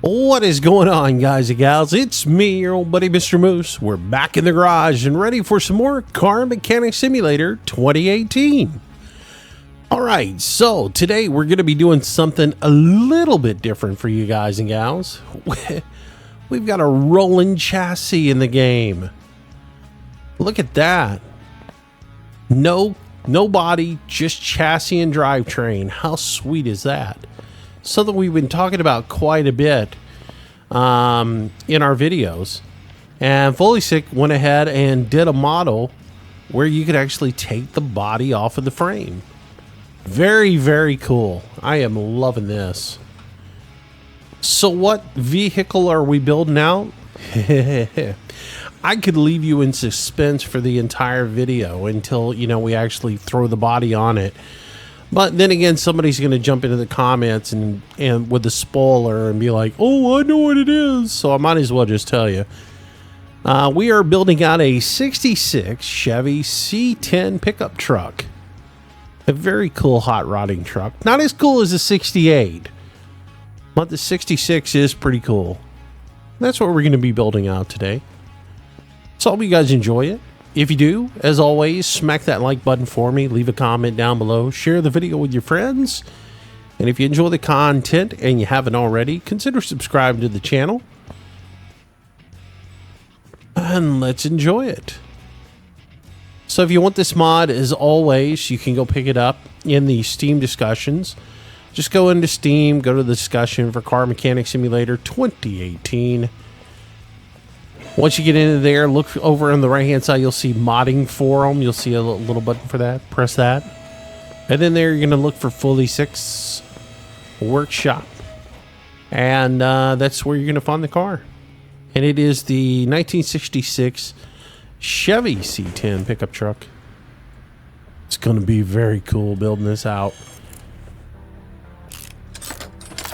What is going on, guys and gals? It's me, your old buddy Mistermoose. We're back in the garage and ready for some more Car Mechanic Simulator 2018. Alright, so today we're going to be doing something a little bit different for you guys and gals. We've got a rolling chassis in the game. Look at that. No body, just chassis and drivetrain. How sweet is that? Something we've been talking about quite a bit in our videos. And Fulysic went ahead and did a model where you could actually take the body off of the frame. Very, very cool. I am loving this. So what vehicle are we building out? I could leave you in suspense for the entire video until, we actually throw the body on it. But then again, somebody's going to jump into the comments and with the spoiler and be like, oh, I know what it is. So I might as well just tell you. We are building out a 66 Chevy C10 pickup truck. A very cool hot rodding truck. Not as cool as the 68, but the 66 is pretty cool. That's what we're going to be building out today. So I hope you guys enjoy it. If you do, as always, smack that like button for me. Leave a comment down below. Share the video with your friends. And if you enjoy the content and you haven't already, consider subscribing to the channel. And let's enjoy it. So if you want this mod, as always, you can go pick it up in the Steam discussions. Just go into Steam, go to the discussion for Car Mechanic Simulator 2018. Once you get into there, look over on the right-hand side, you'll see modding forum. You'll see a little button for that. Press that. And then there, you're going to look for Fulysic Workshop. And that's where you're going to find the car. And it is the 1966 Chevy C10 pickup truck. It's going to be very cool building this out.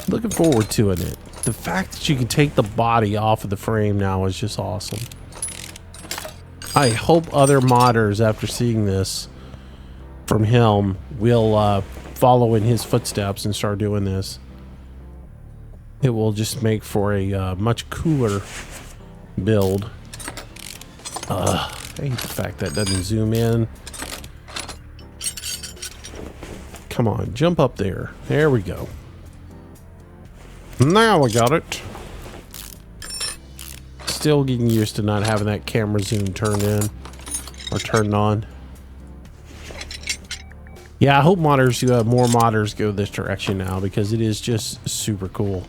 Looking forward to it. The fact that you can take the body off of the frame now is just awesome. I hope other modders, after seeing this from him, will follow in his footsteps and start doing this. It will just make for a much cooler build. I hate the fact that doesn't zoom in. Come on, jump up there. There we go. Now we got it. Still getting used to not having that camera zoom turned in or turned on. Yeah, I hope more modders go this direction now because it is just super cool.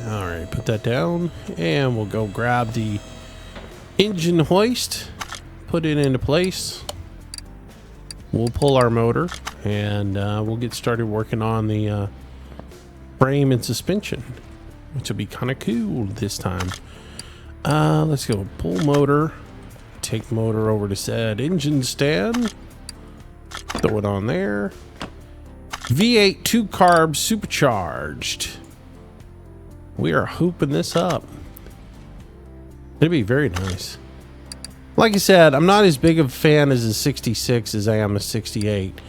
All right, put that down and we'll go grab the engine hoist, put it into place. We'll pull our motor and we'll get started working on the frame and suspension, which will be kind of cool this time. Let's go pull motor, take motor over to said engine stand, throw it on there. V8 2 carb supercharged. We are hooping this up. It'll be very nice. Like I said, I'm not as big of a fan as the 66 as I am a 68.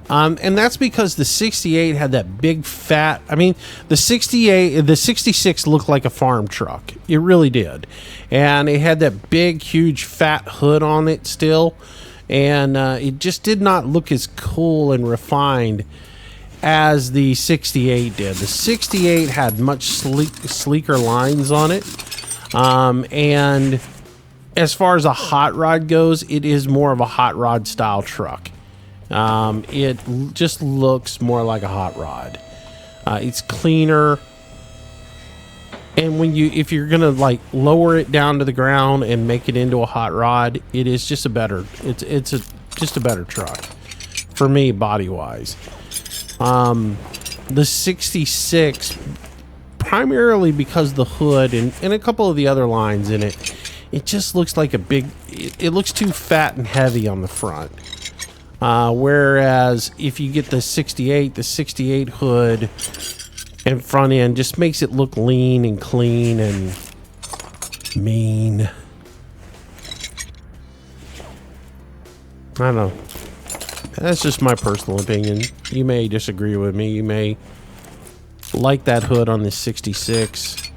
And that's because the 68 had that big fat, the 66 looked like a farm truck. It really did. And it had that big, huge, fat hood on it still. And it just did not look as cool and refined as the 68 did. The 68 had much sleeker lines on it. And as far as a hot rod goes, it is more of a hot rod style truck. It just looks more like a hot rod. It's cleaner, and if you're gonna like lower it down to the ground and make it into a hot rod, it is just just a better truck for me body wise. The 66, primarily because the hood and a couple of the other lines in it. It just looks like it looks too fat and heavy on the front. Whereas if you get the 68 hood and front end just makes it look lean and clean and mean. I don't know. That's just my personal opinion. You may disagree with me. You may like that hood on this 66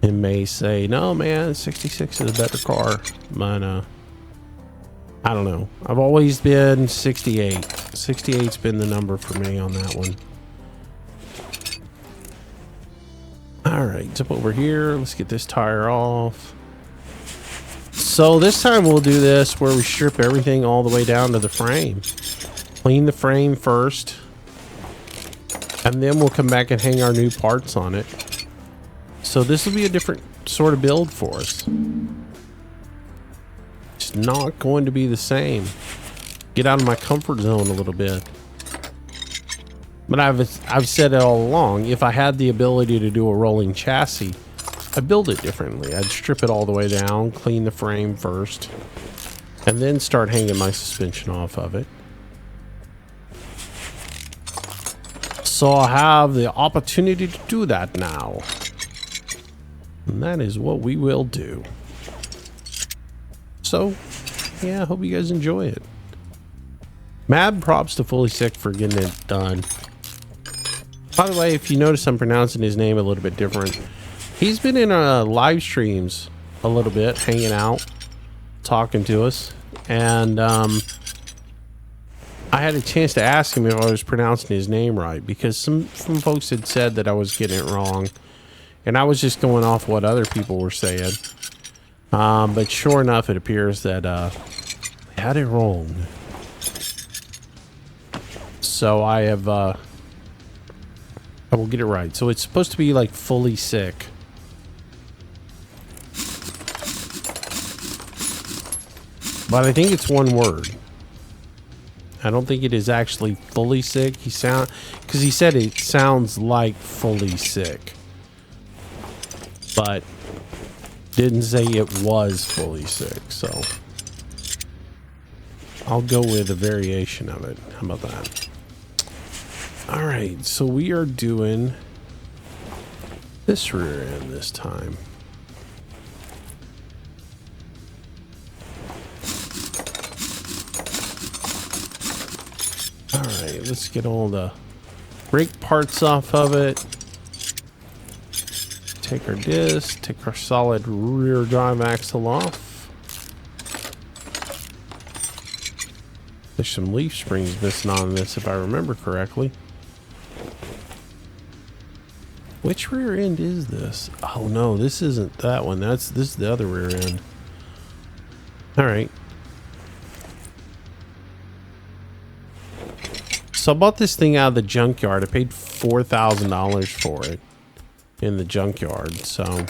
and may say, no, man, 66 is a better car. But, I don't know. I've always been 68. 68's been the number for me on that one. All right, jump over here. Let's get this tire off. So this time we'll do this where we strip everything all the way down to the frame. Clean the frame first. And then we'll come back and hang our new parts on it. So this will be a different sort of build for us. It's not going to be the same. Get out of my comfort zone a little bit. But I've said it all along, if I had the ability to do a rolling chassis, I'd build it differently. I'd strip it all the way down, clean the frame first, and then start hanging my suspension off of it. So I have the opportunity to do that now. And that is what we will do. So, yeah, I hope you guys enjoy it. Mad props to Fulysic for getting it done. By the way, if you notice I'm pronouncing his name a little bit different, he's been in live streams a little bit, hanging out, talking to us. And I had a chance to ask him if I was pronouncing his name right, because some folks had said that I was getting it wrong. And I was just going off what other people were saying. But sure enough, it appears that I had it wrong. So I have... I will get it right. So it's supposed to be like Fulysic. But I think it's one word. I don't think it is actually Fulysic. Because he said it sounds like Fulysic. But didn't say it was Fulysic. So I'll go with a variation of it. How about that? All right, so we are doing this rear end this time. All right, let's get all the brake parts off of it. Take our disc, take our solid rear drive axle off. There's some leaf springs missing on this if I remember correctly. Which rear end is this? Oh no, this isn't that one. This is the other rear end. All right. So I bought this thing out of the junkyard. I paid $4,000 for it in the junkyard. So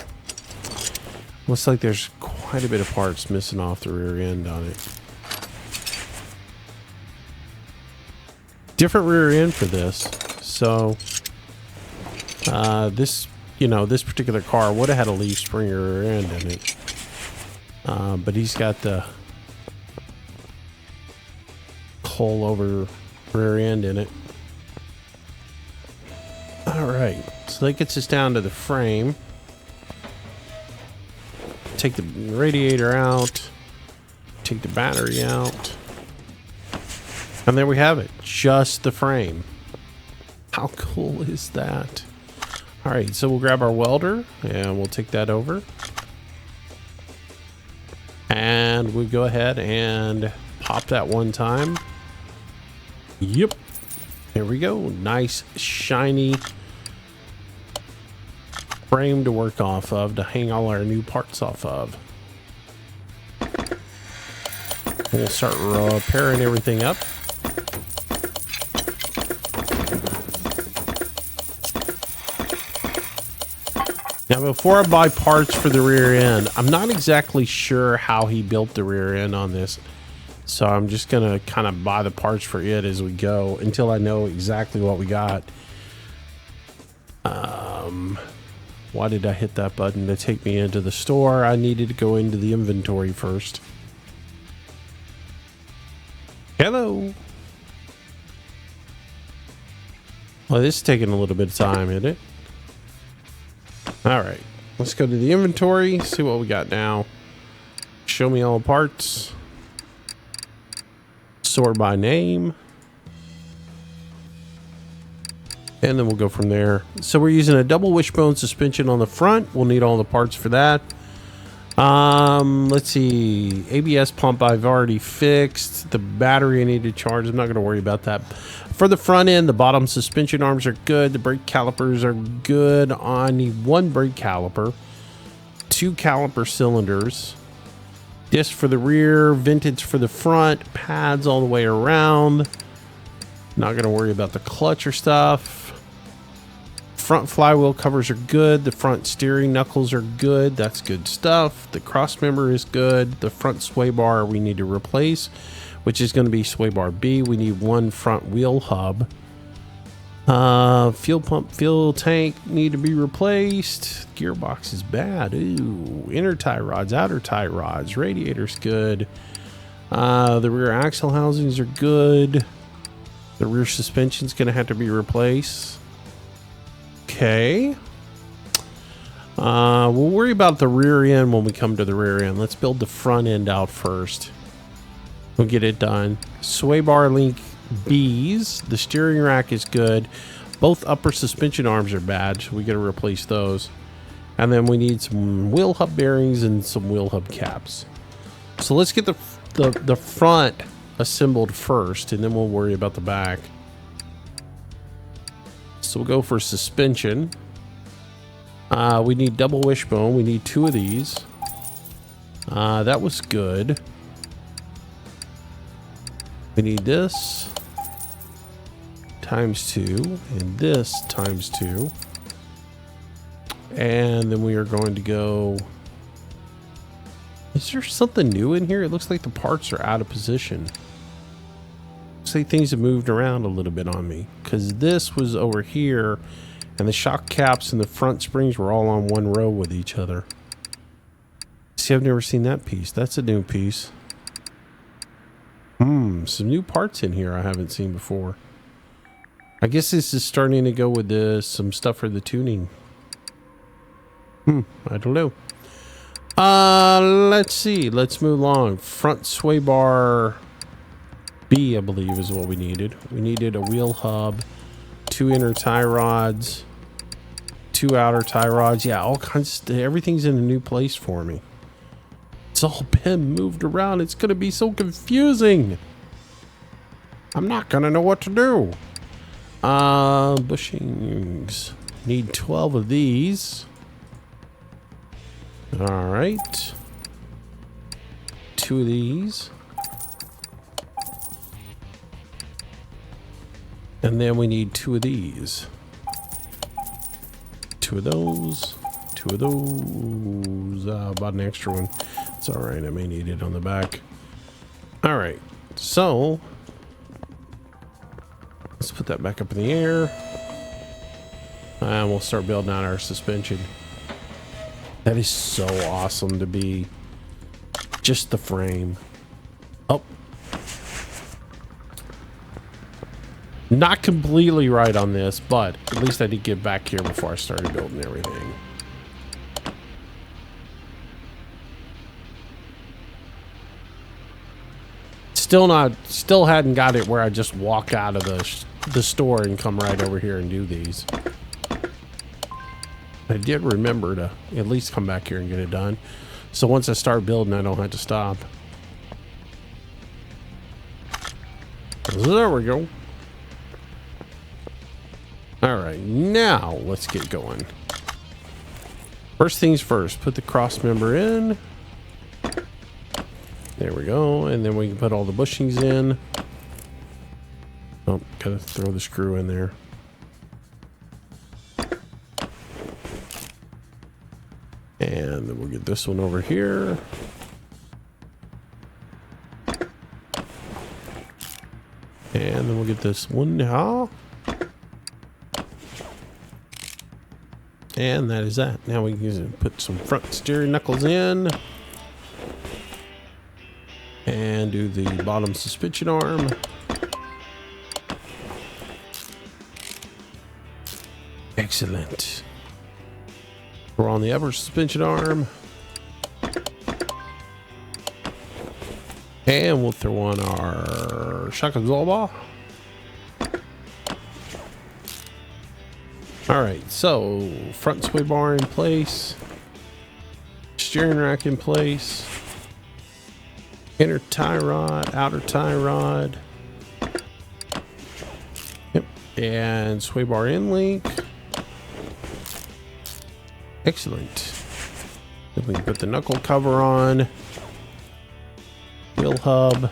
looks like there's quite a bit of parts missing off the rear end on it. Different rear end for this. So this, this particular car would have had a leaf spring rear end in it. But he's got the coal over rear end in it. All right, so that gets us down to the frame. Take the radiator out, take the battery out, and there we have it, just the frame. How cool is that? All right, so we'll grab our welder and we'll take that over. And we'll go ahead and pop that one time. Yep. There we go. Nice, shiny frame to work off of, to hang all our new parts off of. We'll start repairing everything up. Now, before I buy parts for the rear end, I'm not exactly sure how he built the rear end on this. So I'm just going to kind of buy the parts for it as we go until I know exactly what we got. Why did I hit that button to take me into the store? I needed to go into the inventory first. Hello. Well, this is taking a little bit of time, isn't it? All right, let's go to the inventory, see what we got now. Show me all the parts. Sort by name. And then we'll go from there. So we're using a double wishbone suspension on the front. We'll need all the parts for that. Let's see. ABS pump I've already fixed. The battery I need to charge. I'm not going to worry about that. For the front end, the bottom suspension arms are good. The brake calipers are good. I need one brake caliper. 2 caliper cylinders. Disc for the rear. Vintage for the front. Pads all the way around. Not going to worry about the clutch or stuff. Front flywheel covers are good. The front steering knuckles are good. That's good stuff. The cross member is good. The front sway bar we need to replace, which is going to be sway bar B. We need one front wheel hub. Fuel pump, fuel tank need to be replaced. Gearbox is bad. Ooh, inner tie rods, outer tie rods. Radiator's good. The rear axle housings are good. The rear suspension's going to have to be replaced. Okay. We'll worry about the rear end when we come to the rear end. Let's build the front end out first. We'll get it done. Sway bar link B's. The steering rack is good. Both upper suspension arms are bad, so we got to replace those. And then we need some wheel hub bearings and some wheel hub caps. So let's get the front assembled first, and then we'll worry about the back. So we'll go for suspension. We need double wishbone. We need 2 of these. That was good. We need this times 2 and this times 2. And then we are going to go... Is there something new in here? It looks like the parts are out of position. Looks like things have moved around a little bit on me, because this was over here and the shock caps and the front springs were all on one row with each other. See, I've never seen that piece. That's a new piece. Some new parts in here I haven't seen before. I guess this is starting to go with some stuff for the tuning. I don't know. Let's see. Let's move along. Front sway bar B, I believe, is what we needed. We needed a wheel hub, 2 inner tie rods, 2 outer tie rods. Yeah, all kinds of stuff. Everything's in a new place for me. It's all been moved around. It's going to be so confusing. I'm not going to know what to do. Bushings. Need 12 of these. All right. 2 of these. And then we need 2 of these. 2 of those. 2 of those. About an extra one. It's all right. I may need it on the back. All right. So let's put that back up in the air. And we'll start building out our suspension. That is so awesome to be just the frame. Oh. Not completely right on this, but at least I did get back here before I started building everything. Still hadn't got it where I just walk out of the store and come right over here and do these. I did remember to at least come back here and get it done. So once I start building, I don't have to stop. There we go. All right, now let's get going. First things first, put the cross member in. There we go. And then we can put all the bushings in. Oh, gotta throw the screw in there. And then we'll get this one over here. And then we'll get this one now. And that is that. Now we can put some front steering knuckles in. And do the bottom suspension arm. Excellent. We're on the upper suspension arm. And we'll throw on our shock absorber. All right, so front sway bar in place, steering rack in place, inner tie rod, outer tie rod. Yep, and sway bar in link. Excellent. Then we can put the knuckle cover on, wheel hub,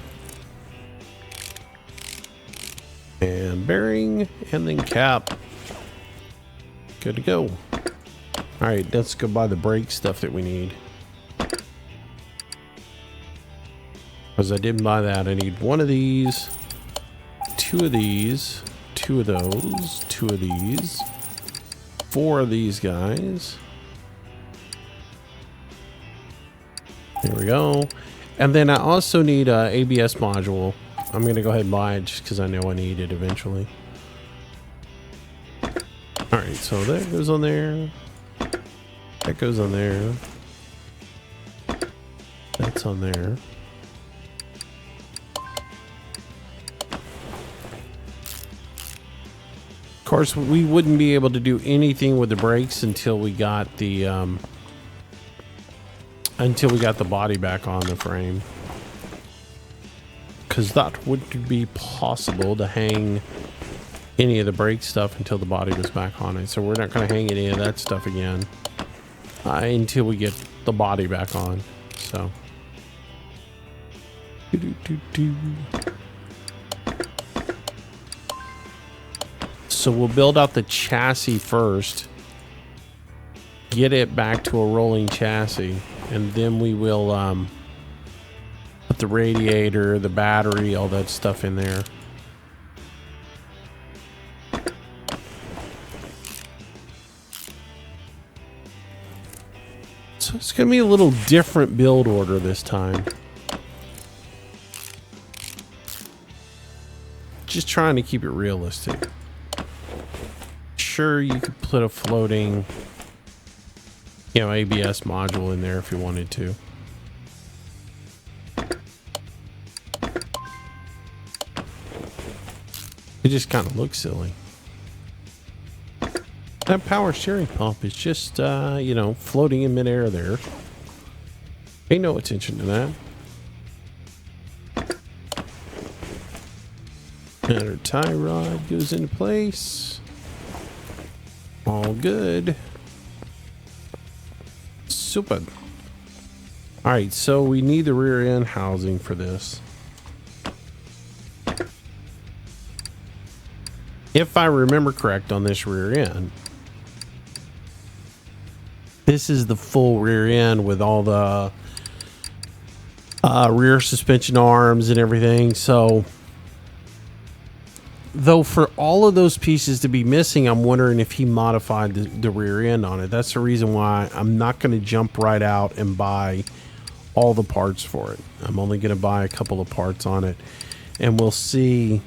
and bearing, and then cap. Good to go. All right, let's go buy the brake stuff that we need. Because I didn't buy that. I need one of these, two of these, two of those, two of these, four of these guys. There we go. And then I also need a ABS module. I'm going to go ahead and buy it just because I know I need it eventually. All right, so that goes on there. That goes on there. That's on there. Of course, we wouldn't be able to do anything with the brakes until we got the body back on the frame, because that wouldn't be possible to hang any of the brake stuff until the body was back on it. So we're not going to hang any of that stuff again until we get the body back on. So so we'll build out the chassis first, get it back to a rolling chassis, and then we will put the radiator, the battery, all that stuff in there. So it's going to be a little different build order this time. Just trying to keep it realistic. Sure, you could put a floating, you know, ABS module in there if you wanted to. It just kind of looks silly. That power steering pump is just, you know, floating in midair there. Pay no attention to that. And our tie rod goes into place. All good. Super. All right, so we need the rear end housing for this. If I remember correct on this rear end, this is the full rear end with all the rear suspension arms and everything. So, though for all of those pieces to be missing, I'm wondering if he modified the rear end on it. That's the reason why I'm not going to jump right out and buy all the parts for it. I'm only going to buy a couple of parts on it, and we'll see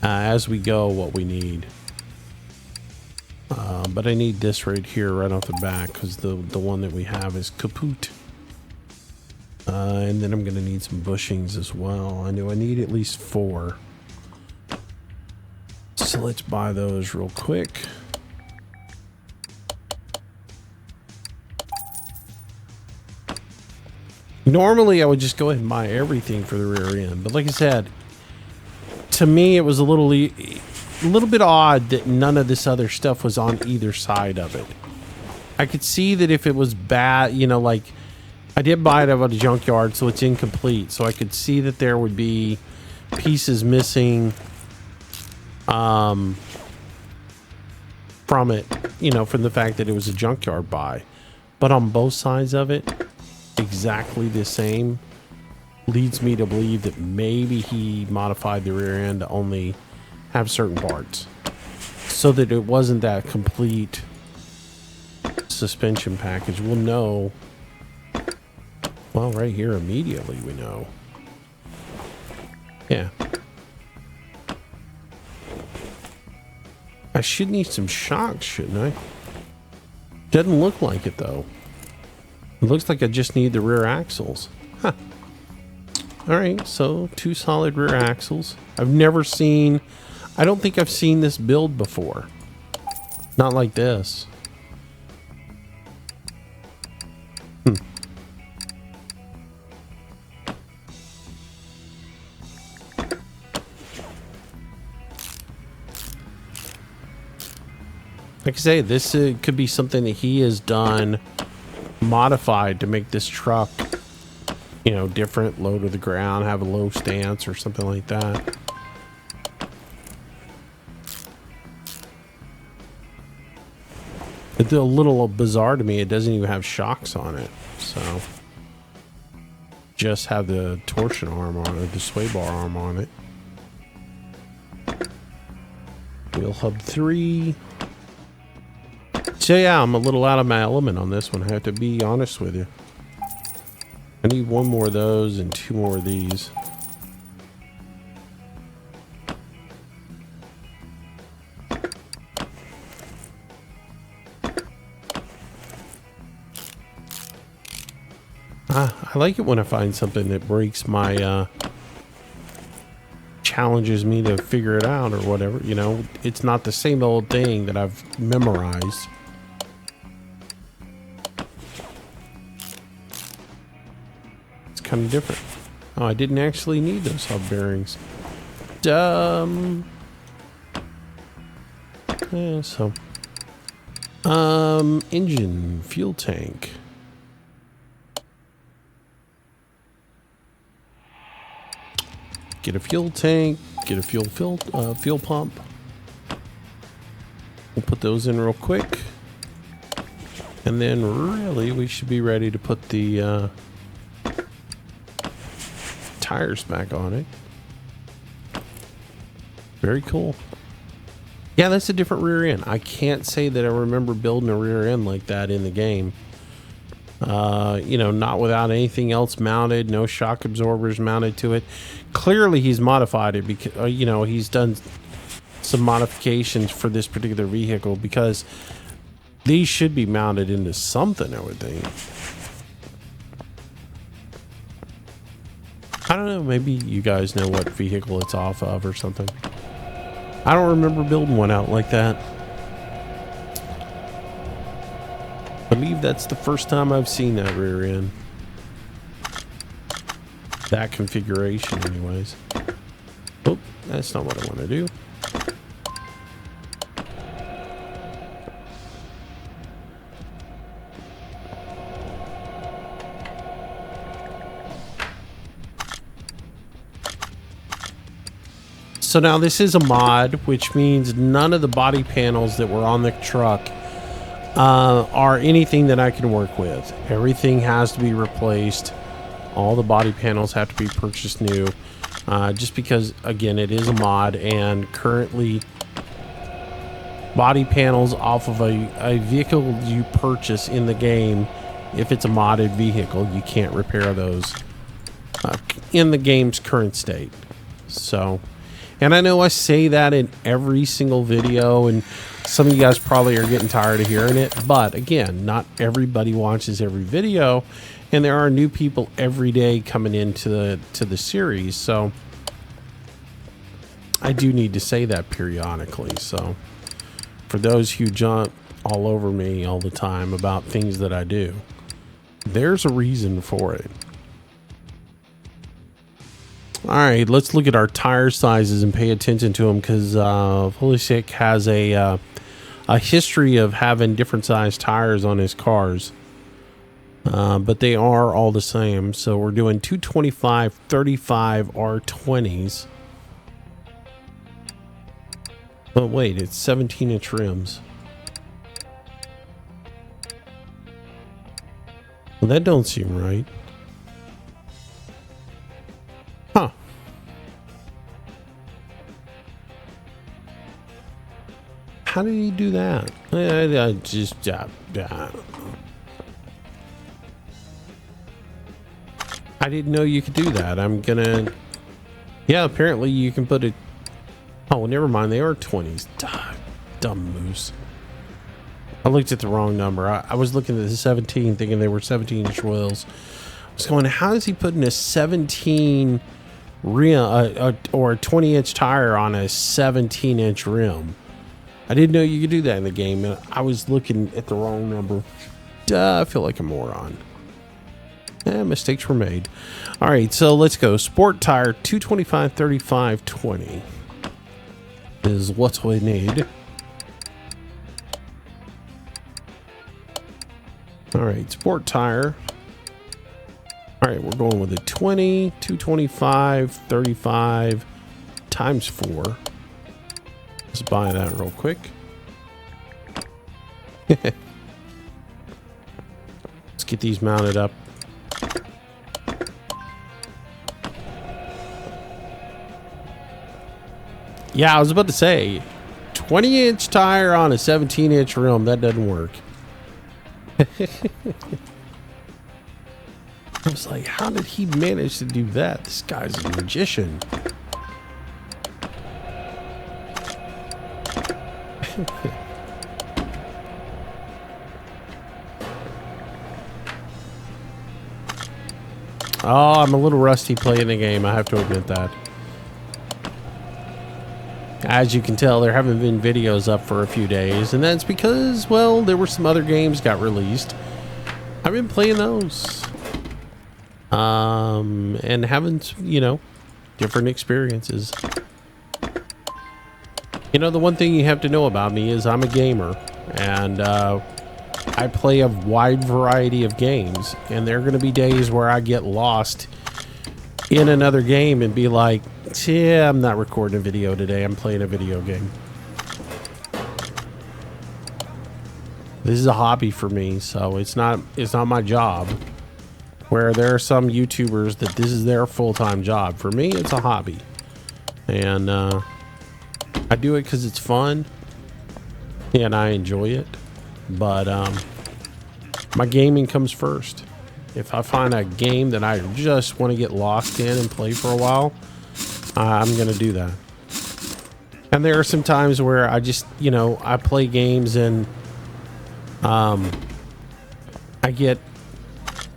as we go what we need. But I need this right here right off the back because the one that we have is kaput. And then I'm going to need some bushings as well. I know I need at least 4. So let's buy those real quick. Normally I would just go ahead and buy everything for the rear end, but like I said, to me it was a little bit odd that none of this other stuff was on either side of it. I could see that if it was bad, you know, like I did buy it out of a junkyard, so it's incomplete. So I could see that there would be pieces missing from it, you know, from the fact that it was a junkyard buy. But on both sides of it, exactly the same, leads me to believe that maybe he modified the rear end to only have certain parts so that it wasn't that complete suspension package. We'll know, well, right here immediately we know. Yeah, I should need some shocks, shouldn't I? Doesn't look like it though. It looks like I just need the rear axles. Huh. All right, so 2 solid rear axles. I've never seen, I don't think I've seen this build before. Not like this. Like I say, this could be something that he has done, modified to make this truck, you know, different, low to the ground, have a low stance or something like that. It's a little bizarre to me. It doesn't even have shocks on it, so just have the torsion arm on it, the sway bar arm on it. Wheel hub 3. So yeah, I'm a little out of my element on this one. I have to be honest with you. I need one more of those and 2 more of these. I like it when I find something that breaks my challenges me to figure it out or whatever. You know, it's not the same old thing that I've memorized. It's kind of different. Oh, I didn't actually need those hub bearings. Yeah, so engine, fuel tank. Get a fuel tank, get a fuel pump. We'll put those in real quick. And then really we should be ready to put the tires back on it. Very cool. Yeah, that's a different rear end. I can't say that I remember building a rear end like that in the game. You know, not without anything else mounted, no shock absorbers mounted to it. Clearly he's modified it because, you know, he's done some modifications for this particular vehicle, because these should be mounted into something, I would think. I don't know, maybe you guys know what vehicle it's off of or something. I don't remember building one out like that. I believe that's the first time I've seen that rear end. That configuration anyways. Oh, that's not what I want to do. So now this is a mod, which means none of the body panels that were on the truck are anything that I can work with. Everything has to be replaced. All the body panels have to be purchased new, just because, again, it is a mod, and currently body panels off of a vehicle you purchase in the game, if it's a modded vehicle, you can't repair those in the game's current state. So, and I know I say that in every single video, and some of you guys probably are getting tired of hearing it, but again, not everybody watches every video, and there are new people every day coming into the series, so I do need to say that periodically. So for those who jump all over me all the time about things that I do, there's a reason for it. All right, let's look at our tire sizes and pay attention to them, because Fulysic has a history of having different size tires on his cars. But they are all the same. So we're doing 225 35 R20s. But wait, it's 17-inch rims. Well, that don't seem right. Huh. How did he do that? I just I didn't know you could do that. I'm gonna... Yeah, apparently you can put it... Oh, never mind. They are 20s. Dumb moose. I looked at the wrong number. I was looking at the 17, thinking they were 17-inch wheels. I was going, how is he putting a 17 rim or a 20-inch tire on a 17-inch rim? I didn't know you could do that in the game, and I was looking at the wrong number. Duh, I feel like a moron. Mistakes were made. All right, so let's go. Sport tire 225 35 20 is what we need. All right, sport tire. All right, we're going with a 20, 225, 35 times 4. Let's buy that real quick. Let's get these mounted up. Yeah, I was about to say, 20-inch tire on a 17-inch rim, that doesn't work. I was like, how did he manage to do that? This guy's a magician. Oh, I'm a little rusty playing the game. I have to admit that. As you can tell, there haven't been videos up for a few days, and that's because, well, there were some other games got released. I've been playing those. And having, you know, different experiences. You know, the one thing you have to know about me is I'm a gamer, and I play a wide variety of games, and there are going to be days where I get lost in another game and be like, yeah, I'm not recording a video today. I'm playing a video game. This is a hobby for me, so it's not my job. Where there are some YouTubers that this is their full-time job. For me, it's a hobby. And I do it because it's fun and I enjoy it. But my gaming comes first. If I find a game that I just want to get lost in and play for a while, I'm going to do that. And there are some times where I just, you know, I play games and I get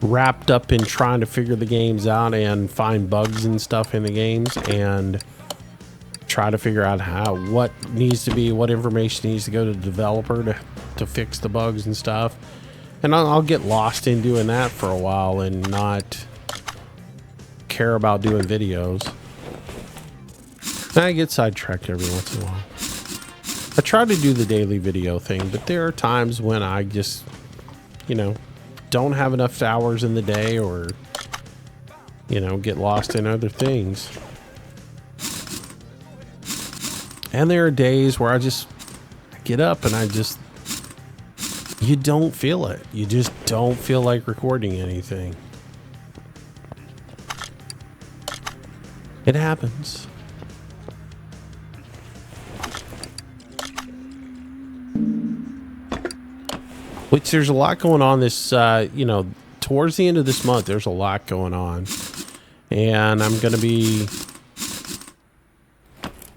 wrapped up in trying to figure the games out and find bugs and stuff in the games and try to figure out what needs to be, what information needs to go to the developer to fix the bugs and stuff. And I'll get lost in doing that for a while and not care about doing videos. I get sidetracked every once in a while. I try to do the daily video thing, but there are times when I just, you know, don't have enough hours in the day, or, you know, get lost in other things. And there are days where I just get up and you don't feel it. You just don't feel like recording anything. It happens. Which there's a lot going on this, you know, towards the end of this month, there's a lot going on. And I'm going to be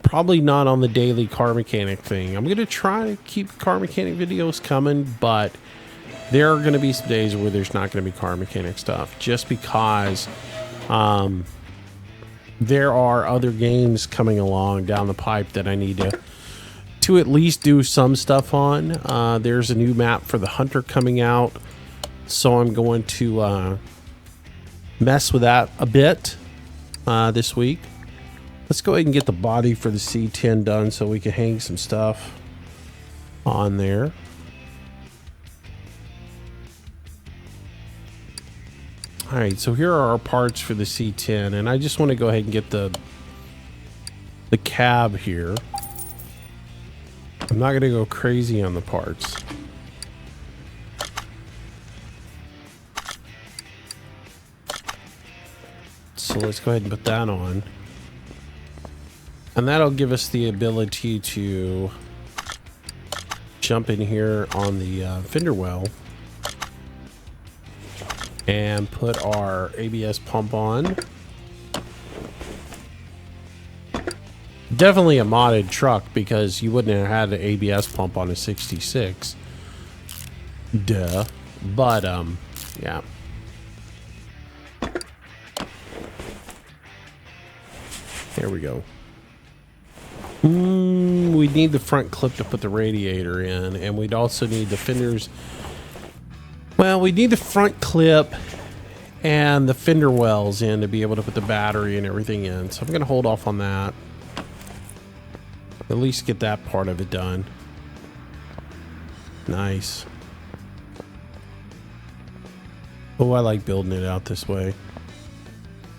probably not on the daily car mechanic thing. I'm going to try to keep car mechanic videos coming, but there are going to be some days where there's not going to be car mechanic stuff, just because there are other games coming along down the pipe that I need to at least do some stuff on. There's a new map for the Hunter coming out, so I'm going to mess with that a bit this week. Let's go ahead and get the body for the C10 done so we can hang some stuff on there. All right, so here are our parts for the C10, and I just want to go ahead and get the cab here. I'm not going to go crazy on the parts. So let's go ahead and put that on. And that'll give us the ability to jump in here on the fender well and put our ABS pump on. Definitely a modded truck, because you wouldn't have had an ABS pump on a 66. Duh. But, yeah. There we go. We we'd need the front clip to put the radiator in, and we'd also need the fenders. Well, we need the front clip and the fender wells in to be able to put the battery and everything in. So I'm going to hold off on that. At least get that part of it done. Nice. Oh, I like building it out this way.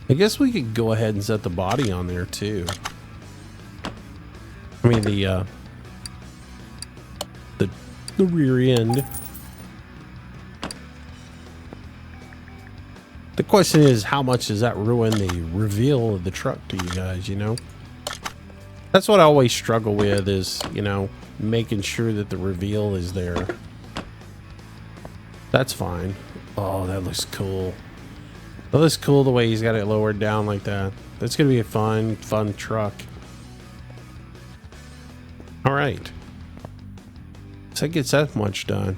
I guess we could go ahead and set the body on there too. I mean the rear end. The question is, how much does that ruin the reveal of the truck to you guys, you know? That's what I always struggle with is, you know, making sure that the reveal is there. That's fine. Oh, that looks cool. That looks cool the way he's got it lowered down like that. That's going to be a fun truck. All right. So that gets that much done.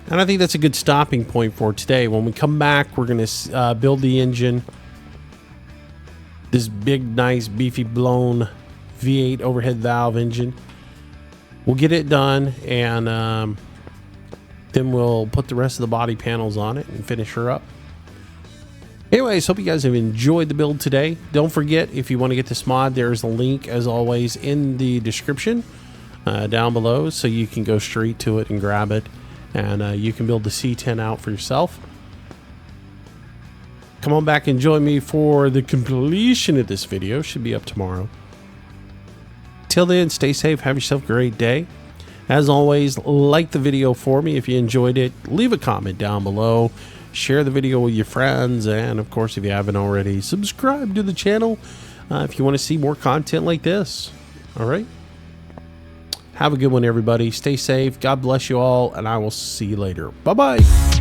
And I think that's a good stopping point for today. When we come back, we're going to build the engine. This big, nice, beefy, blown V8 overhead valve engine. We'll get it done, and then we'll put the rest of the body panels on it and finish her up. Anyways, hope you guys have enjoyed the build today. Don't forget, if you want to get this mod, there's a link, as always, in the description down below, so you can go straight to it and grab it. And you can build the C10 out for yourself. Come on back and join me for the completion of this video. Should be up tomorrow. Till then, stay safe. Have yourself a great day. As always, like the video for me if you enjoyed it. Leave a comment down below. Share the video with your friends. And, of course, if you haven't already, subscribe to the channel if you want to see more content like this. All right? Have a good one, everybody. Stay safe. God bless you all, and I will see you later. Bye-bye.